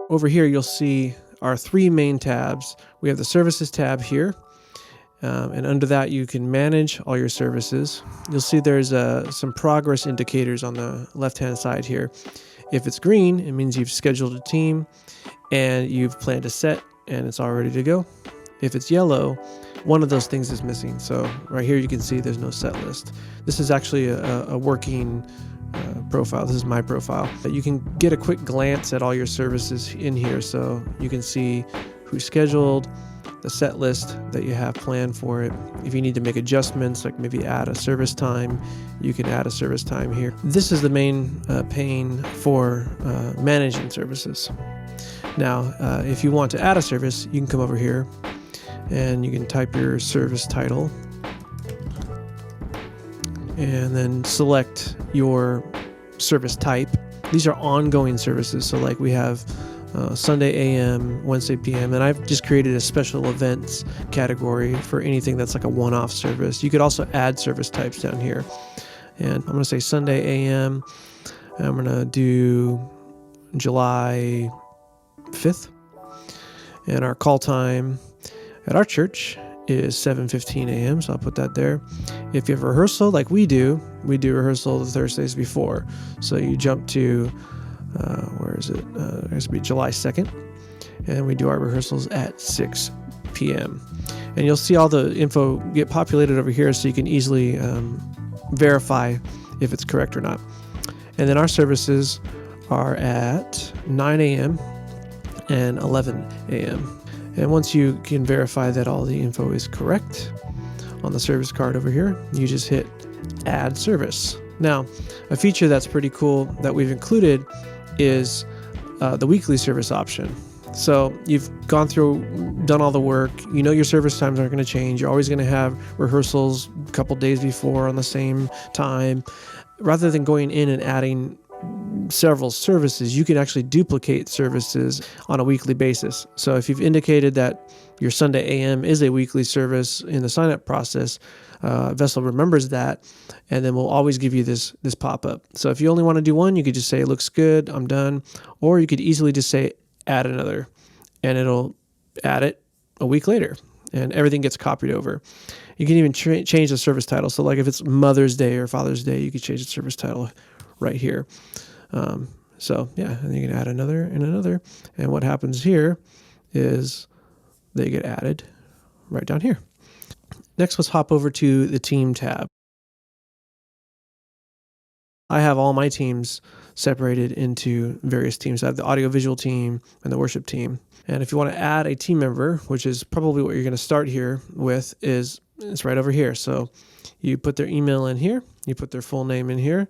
over here, you'll see our three main tabs. We have the services tab here. And under that, you can manage all your services. You'll see there's some progress indicators on the left-hand side here. If it's green, it means you've scheduled a team and you've planned a set and it's all ready to go. If it's yellow, one of those things is missing. So right here, you can see there's no set list. This is actually a working profile. This is my profile. You can get a quick glance at all your services in here. So you can see who's scheduled, the set list that you have planned for it. If you need to make adjustments, like maybe add a service time, you can add a service time here. This is the main pane for managing services. Now, if you want to add a service, you can come over here and you can type your service title and then select your service type. These are ongoing services. So like we have Sunday AM, Wednesday PM, and I've just created a special events category for anything that's like a one-off service. You could also add service types down here. And I'm going to say Sunday AM. I'm going to do July 5th. And our call time at our church is 7:15 a.m., so I'll put that there. If you have rehearsal like we do rehearsal the Thursdays before. So you jump to, where is it? It has to be July 2nd. And we do our rehearsals at 6 p.m. And you'll see all the info get populated over here so you can easily verify if it's correct or not. And then our services are at 9 a.m. and 11 a.m. And once you can verify that all the info is correct on the service card over here, you just hit Add Service. Now, a feature that's pretty cool that we've included is the weekly service option. So you've gone through, done all the work, you know your service times aren't going to change. You're always going to have rehearsals a couple days before on the same time. Rather than going in and adding several services, you can actually duplicate services on a weekly basis. So if you've indicated that your Sunday AM is a weekly service in the sign-up process, Vessel remembers that, and then we'll always give you this pop-up. So if you only want to do one, you could just say, it looks good, I'm done. Or you could easily just say, add another, and it'll add it a week later, and everything gets copied over. You can even change the service title. So like if it's Mother's Day or Father's Day, you could change the service title right here. So yeah, and you can add another and another. And what happens here is they get added right down here. Next, let's hop over to the team tab. I have all my teams separated into various teams. I have the audiovisual team and the worship team. And if you want to add a team member, which is probably what you're going to start here with, it's right over here. So you put their email in here, you put their full name in here,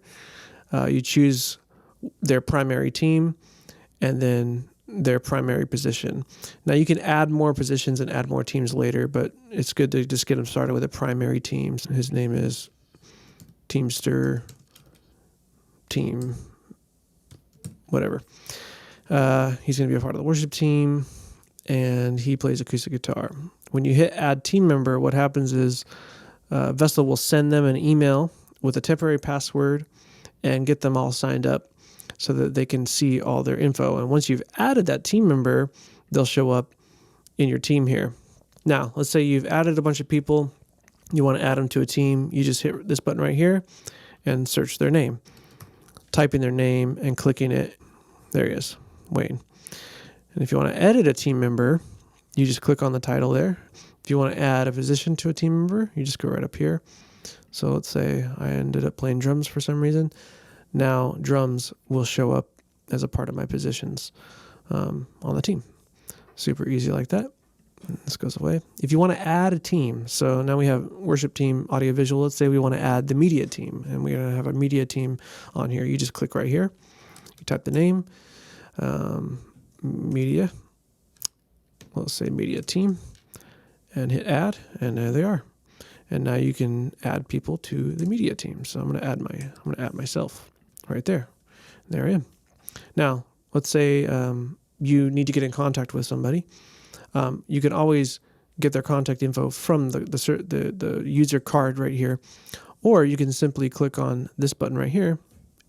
you choose their primary team, and then their primary position. Now you can add more positions and add more teams later, but it's good to just get them started with a primary team. His name is Teamster Team, whatever. He's going to be a part of the worship team, and he plays acoustic guitar. When you hit add team member, what happens is Vessel will send them an email with a temporary password and get them all signed up so that they can see all their info. And once you've added that team member, they'll show up in your team here. Now, let's say you've added a bunch of people. You want to add them to a team. You just hit this button right here and search their name. Typing their name and clicking it. There he is, Wayne. And if you want to edit a team member, you just click on the title there. If you want to add a position to a team member, you just go right up here. So let's say I ended up playing drums for some reason. Now drums will show up as a part of my positions on the team. Super easy like that. This goes away. If you want to add a team, so now we have worship team, audiovisual. Let's say we want to add the media team, and we're going to have a media team on here. You just click right here. You type the name, media. Let's say media team, and hit add, and there they are. And now you can add people to the media team. So I'm going to add myself right there. There I am. Now, let's say you need to get in contact with somebody. You can always get their contact info from the user card right here, or you can simply click on this button right here,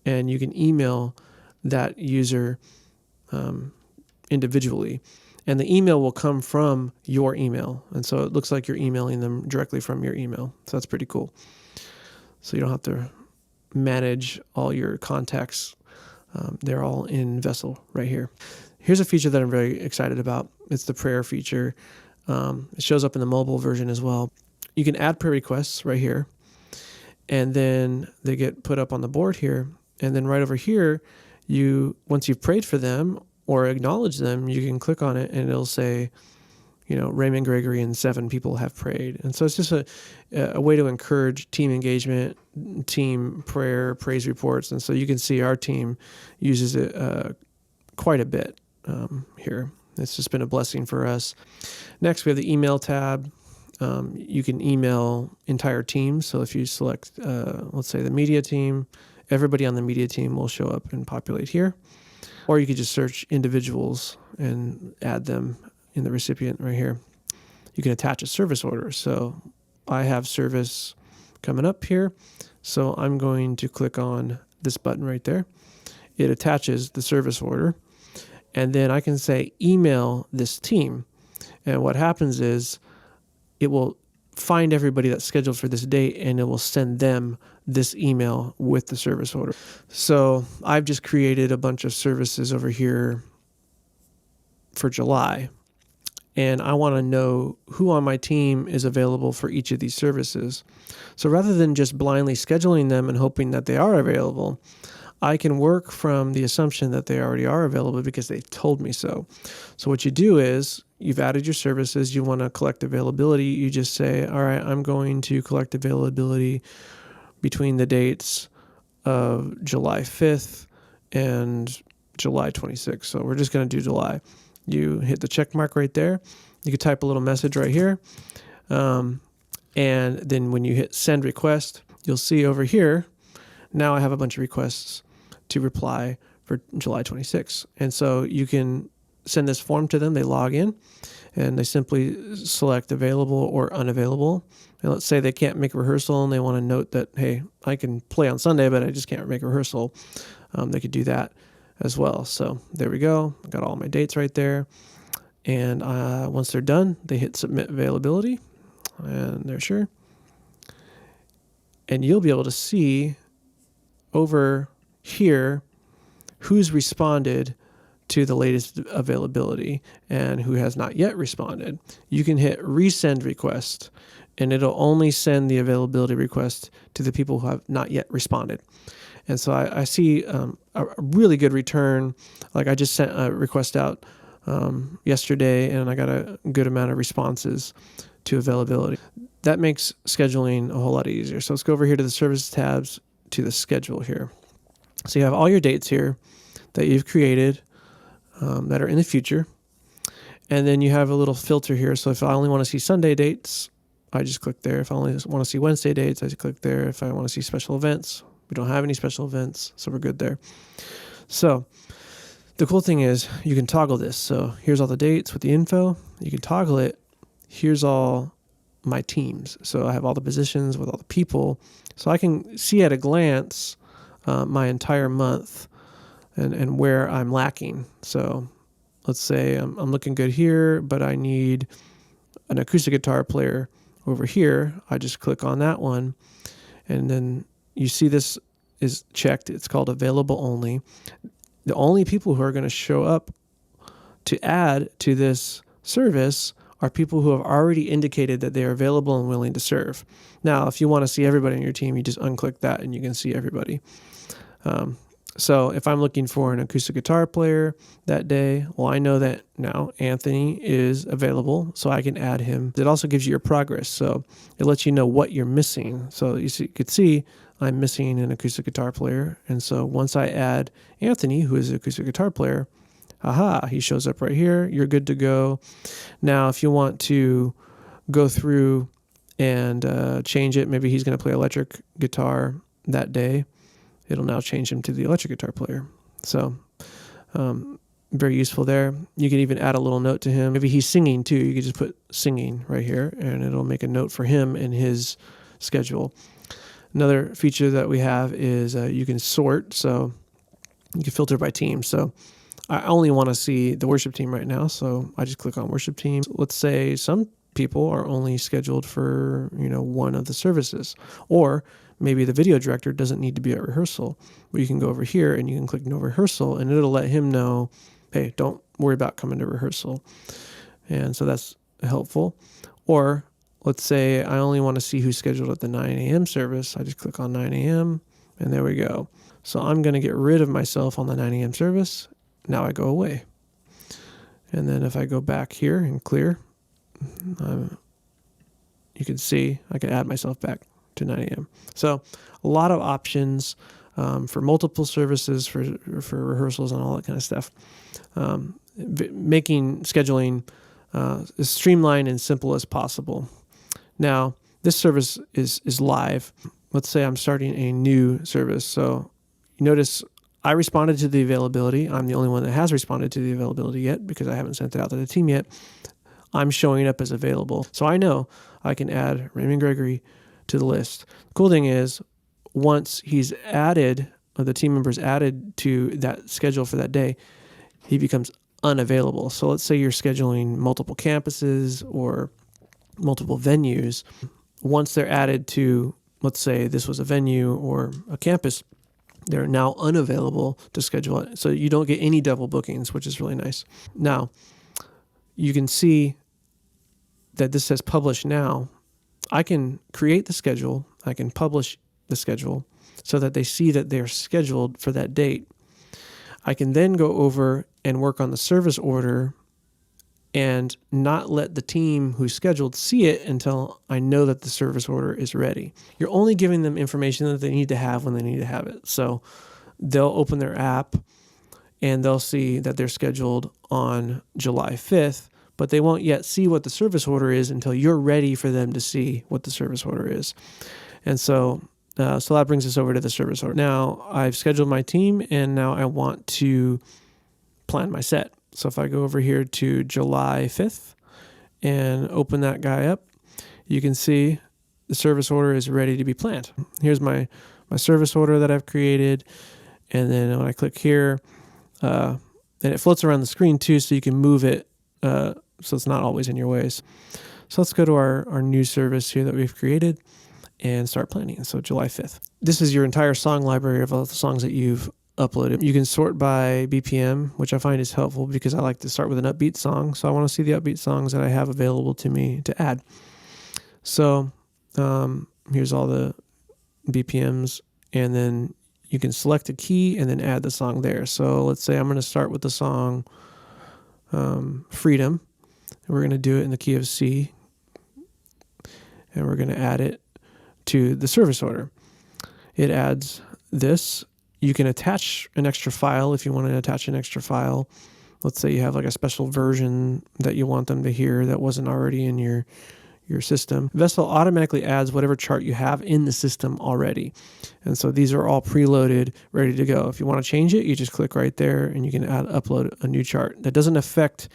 and you can email that user individually. And the email will come from your email. And so it looks like you're emailing them directly from your email. So that's pretty cool. So you don't have to manage all your contacts. They're all in Vessel right here. Here's a feature that I'm very excited about. It's the prayer feature. It shows up in the mobile version as well. You can add prayer requests right here, and then they get put up on the board here. And then right over here, once you've prayed for them or acknowledged them, you can click on it and it'll say, Raymond Gregory and 7 people have prayed. And so it's just a way to encourage team engagement, team prayer, praise reports. And so you can see our team uses it quite a bit here. It's just been a blessing for us. Next, we have the email tab. You can email entire teams. So if you select, let's say, the media team, everybody on the media team will show up and populate here. Or you could just search individuals and add them in the recipient right here. You can attach a service order. So I have service coming up here. So I'm going to click on this button right there. It attaches the service order. And then I can say, email this team. And what happens is it will find everybody that's scheduled for this date, and it will send them this email with the service order. So I've just created a bunch of services over here for July, and I want to know who on my team is available for each of these services. So rather than just blindly scheduling them and hoping that they are available, I can work from the assumption that they already are available because they told me so. So what you do is you've added your services, you want to collect availability. You just say, all right, I'm going to collect availability between the dates of July 5th and July 26th. So we're just going to do July. You hit the check mark right there. You could type a little message right here. And then when you hit send request, you'll see over here, now I have a bunch of requests to reply for July 26th. And so you can send this form to them. They log in and they simply select available or unavailable. And let's say they can't make rehearsal and they want to note that, hey, I can play on Sunday, but I just can't make rehearsal. They could do that as well. So there we go. I got all my dates right there. And once they're done, they hit submit availability and they're sure. And you'll be able to see over here who's responded to the latest availability and who has not yet responded. You can hit resend request and it'll only send the availability request to the people who have not yet responded. And so I see a really good return. Like I just sent a request out yesterday and I got a good amount of responses to availability. That makes scheduling a whole lot easier. So let's go over here to the service tabs, to the schedule here. So you have all your dates here that you've created that are in the future. And then you have a little filter here. So if I only want to see Sunday dates, I just click there. If I only want to see Wednesday dates, I just click there. If I want to see special events, we don't have any special events, so we're good there. So the cool thing is you can toggle this. So here's all the dates with the info. You can toggle it. Here's all my teams. So I have all the positions with all the people. So I can see at a glance my entire month and where I'm lacking. So let's say I'm looking good here, but I need an acoustic guitar player over here. I just click on that one. And then you see this is checked. It's called available only. The only people who are going to show up to add to this service are people who have already indicated that they are available and willing to serve. Now, if you want to see everybody on your team, you just unclick that and you can see everybody. So if I'm looking for an acoustic guitar player that day, well, I know that now Anthony is available, so I can add him. It also gives you your progress, so it lets you know what you're missing. So you could see I'm missing an acoustic guitar player, and so once I add Anthony, who is an acoustic guitar player, he shows up right here. You're good to go. Now, if you want to go through and change it, maybe he's going to play electric guitar that day. It'll now change him to the electric guitar player. So very useful there. You can even add a little note to him. Maybe he's singing too. You can just put singing right here, and it'll make a note for him in his schedule. Another feature that we have is you can sort. So you can filter by team. So I only want to see the worship team right now, so I just click on worship team. Let's say some people are only scheduled for, one of the services, or maybe the video director doesn't need to be at rehearsal. But you can go over here and you can click no rehearsal, and it'll let him know, hey, don't worry about coming to rehearsal. And so that's helpful. Or let's say I only want to see who's scheduled at the 9 a.m. service. I just click on 9 a.m. and there we go. So I'm going to get rid of myself on the 9 a.m. service. Now I go away. And then if I go back here and clear, you can see I can add myself back to 9 a.m. So a lot of options for multiple services, for rehearsals and all that kind of stuff. Making scheduling as streamlined and simple as possible. Now, this service is live. Let's say I'm starting a new service. So you notice I responded to the availability. I'm the only one that has responded to the availability yet because I haven't sent it out to the team yet. I'm showing up as available. So I know I can add Raymond Gregory to the list. The cool thing is once he's added, or the team member's added to that schedule for that day, he becomes unavailable. So let's say you're scheduling multiple campuses or multiple venues. Once they're added to, let's say this was a venue or a campus, they're now unavailable to schedule it. So you don't get any double bookings, which is really nice. Now, you can see that this says publish now. I can create the schedule. I can publish the schedule so that they see that they're scheduled for that date. I can then go over and work on the service order and not let the team who's scheduled see it until I know that the service order is ready. You're only giving them information that they need to have when they need to have it. So they'll open their app and they'll see that they're scheduled on July 5th, but they won't yet see what the service order is until you're ready for them to see what the service order is. And so that brings us over to the service order. Now I've scheduled my team and now I want to plan my set. So if I go over here to July 5th and open that guy up, you can see the service order is ready to be planned. Here's my service order that I've created. And then when I click here, and it floats around the screen too, so you can move it so it's not always in your ways. So let's go to our new service here that we've created and start planning. So July 5th. This is your entire song library of all the songs that you've uploaded. You can sort by BPM, which I find is helpful because I like to start with an upbeat song. So I want to see the upbeat songs that I have available to me to add. So here's all the BPMs, and then you can select a key and then add the song there. So let's say I'm going to start with the song Freedom. And we're going to do it in the key of C, and we're going to add it to the service order. It adds this. You can attach an extra file if you want to attach an extra file. Let's say you have like a special version that you want them to hear that wasn't already in your system. Vessel automatically adds whatever chart you have in the system already. And so these are all preloaded, ready to go. If you want to change it, you just click right there and you can upload a new chart. That doesn't affect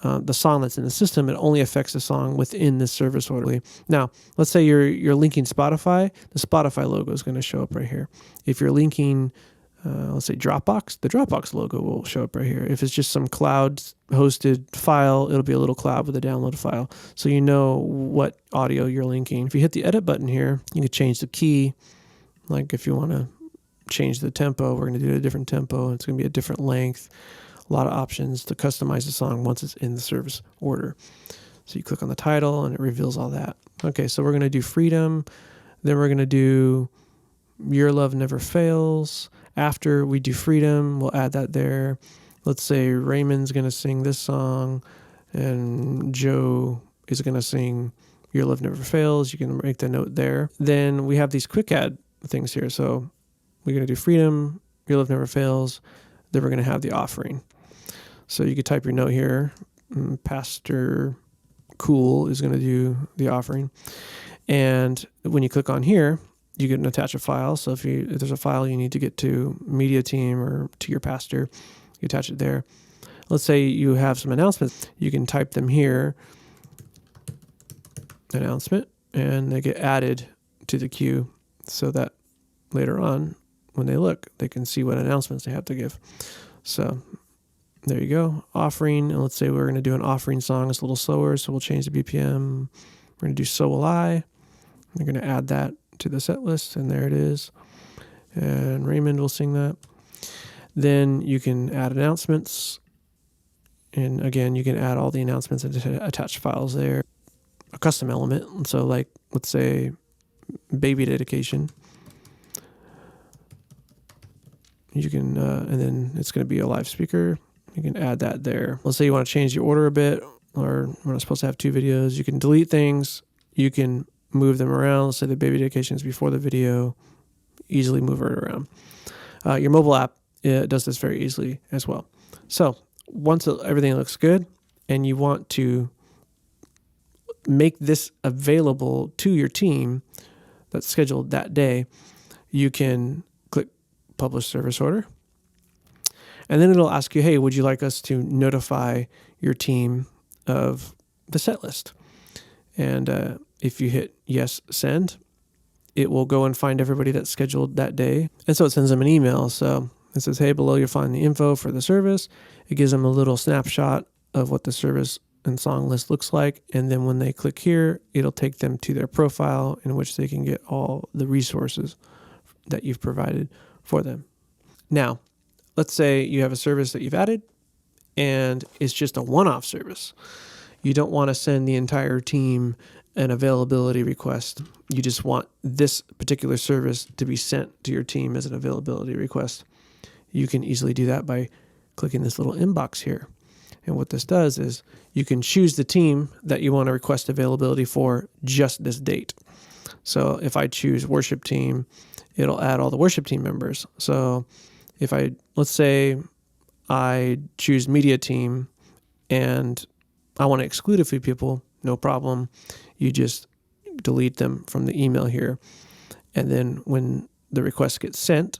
the song that's in the system. It only affects the song within the service order. Now, let's say you're linking Spotify. The Spotify logo is going to show up right here. If you're linking, let's say Dropbox, the Dropbox logo will show up right here. If it's just some cloud-hosted file, it'll be a little cloud with a download file. So you know what audio you're linking. If you hit the edit button here, you can change the key. Like if you want to change the tempo, we're going to do a different tempo. It's going to be a different length. A lot of options to customize the song once it's in the service order. So you click on the title and it reveals all that. Okay, so we're going to do Freedom. Then we're going to do Your Love Never Fails. After we do Freedom, we'll add that there. Let's say Raymond's going to sing this song and Joe is going to sing Your Love Never Fails. You can make the note there. Then we have these quick add things here. So we're going to do Freedom, Your Love Never Fails. Then we're going to have the offering. So you could type your note here. Pastor Cool is going to do the offering. And when you click on here, you can attach a file. So if there's a file you need to get to media team or to your pastor, you attach it there. Let's say you have some announcements. You can type them here, announcement, and they get added to the queue so that later on, when they look, they can see what announcements they have to give. So There you go. Offering. And let's say we're going to do an offering song. It's a little slower, so we'll change the BPM. We're going to do So Will I. We're going to add that to the set list, and there it is. And Raymond will sing that. Then you can add announcements. And again, you can add all the announcements and attached files there. A custom element. So like, let's say baby dedication. You can, and then it's going to be a live speaker. You can add that there. Let's say you want to change the order a bit, or we're not supposed to have 2 videos. You can delete things. You can move them around. Let's say the baby dedication is before the video. Easily move it around. Your mobile app does this very easily as well. So once everything looks good and you want to make this available to your team that's scheduled that day, you can click Publish Service Order. And then it'll ask you, hey, would you like us to notify your team of the set list? And if you hit yes, send, it will go and find everybody that's scheduled that day. And so it sends them an email. So it says, hey, below you'll find the info for the service. It gives them a little snapshot of what the service and song list looks like. And then when they click here, it'll take them to their profile in which they can get all the resources that you've provided for them. Now, let's say you have a service that you've added and it's just a one-off service. You don't want to send the entire team an availability request. You just want this particular service to be sent to your team as an availability request. You can easily do that by clicking this little inbox here. And what this does is you can choose the team that you want to request availability for just this date. So if I choose worship team, it'll add all the worship team members. So if let's say I choose media team and I want to exclude a few people, no problem. You just delete them from the email here. And then when the request gets sent,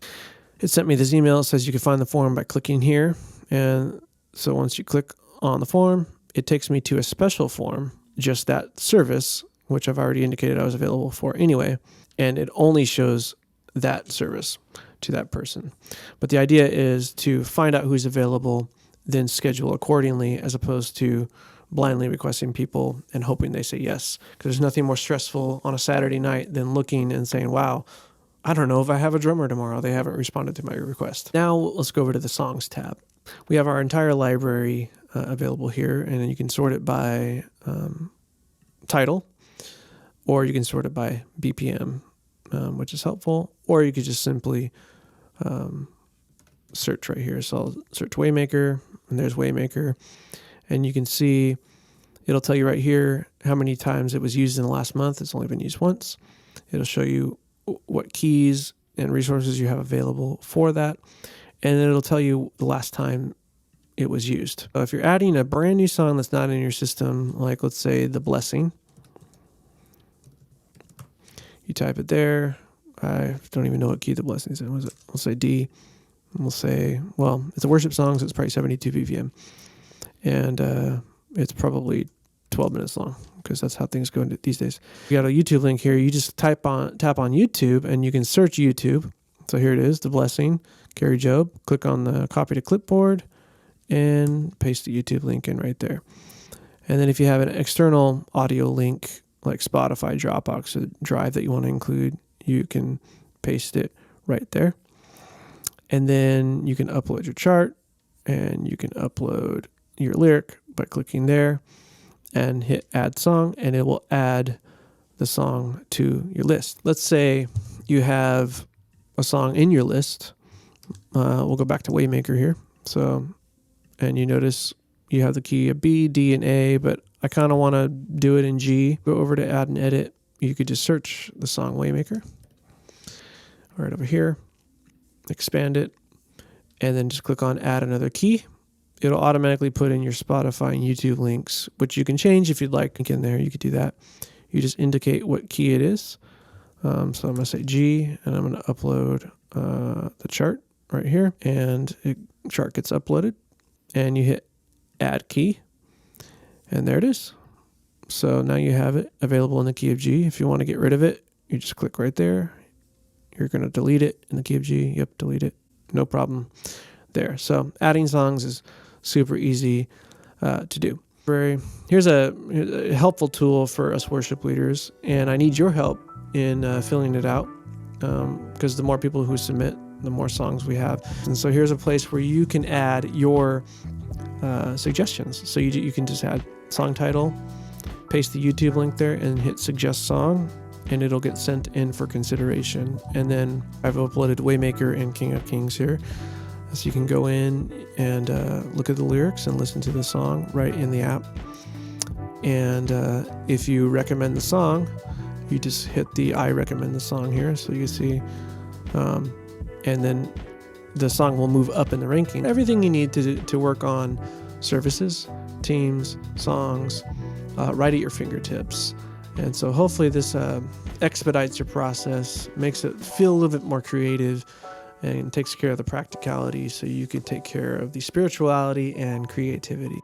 it sent me this email. It says you can find the form by clicking here. And so once you click on the form, it takes me to a special form, just that service, which I've already indicated I was available for anyway. And it only shows that service to that person. But the idea is to find out who's available, then schedule accordingly, as opposed to blindly requesting people and hoping they say yes. Because there's nothing more stressful on a Saturday night than looking and saying, wow, I don't know if I have a drummer tomorrow. They haven't responded to my request. Now let's go over to the songs tab. We have our entire library available here, and then you can sort it by title, or you can sort it by BPM, which is helpful, or you could just simply search right here. So I'll search Waymaker, and there's Waymaker, and you can see it'll tell you right here how many times it was used in the last month. It's only been used once. It'll show you what keys and resources you have available for that, and then it'll tell you the last time it was used. So if you're adding a brand new song that's not in your system, like let's say The Blessing, you type it there. I don't even know what key The Blessing is in. Was it? We'll say D. And we'll say, well, it's a worship song, so it's probably 72 BPM. And it's probably 12 minutes long, because that's how things go these days. You got a YouTube link here. You just tap on YouTube, and you can search YouTube. So here it is, The Blessing, Gary Job. Click on the copy to clipboard and paste the YouTube link in right there. And then if you have an external audio link like Spotify, Dropbox, or Drive that you want to include, you can paste it right there. And then you can upload your chart, and you can upload your lyric by clicking there and hit add song, and it will add the song to your list. Let's say you have a song in your list. We'll go back to Waymaker here. So, and you notice you have the key of B, D, and A, but I kind of want to do it in G. Go over to add and edit. You could just search the song Waymaker right over here, expand it, and then just click on add another key. It'll automatically put in your Spotify and YouTube links, which you can change if you'd like. In there, you could do that. You just indicate what key it is. So I'm going to say G, and I'm going to upload the chart right here, and chart gets uploaded, and you hit add key, and there it is. So now you have it available in the key of G. If you want to get rid of it, you just click right there. You're going to delete it in the key of G. Yep, delete it. No problem there. So adding songs is super easy to do. Here's a helpful tool for us worship leaders, and I need your help in filling it out, because the more people who submit, the more songs we have. And so here's a place where you can add your suggestions. So you can just add song title, paste the YouTube link there, and hit suggest song, and it'll get sent in for consideration. And then I've uploaded Waymaker and King of Kings here, so you can go in and look at the lyrics and listen to the song right in the app. And if you recommend the song, you just hit the I recommend the song here, so you can see, and then the song will move up in the ranking. Everything you need to work on services, teams, songs, right at your fingertips. And so hopefully this expedites your process, makes it feel a little bit more creative, and takes care of the practicality so you can take care of the spirituality and creativity.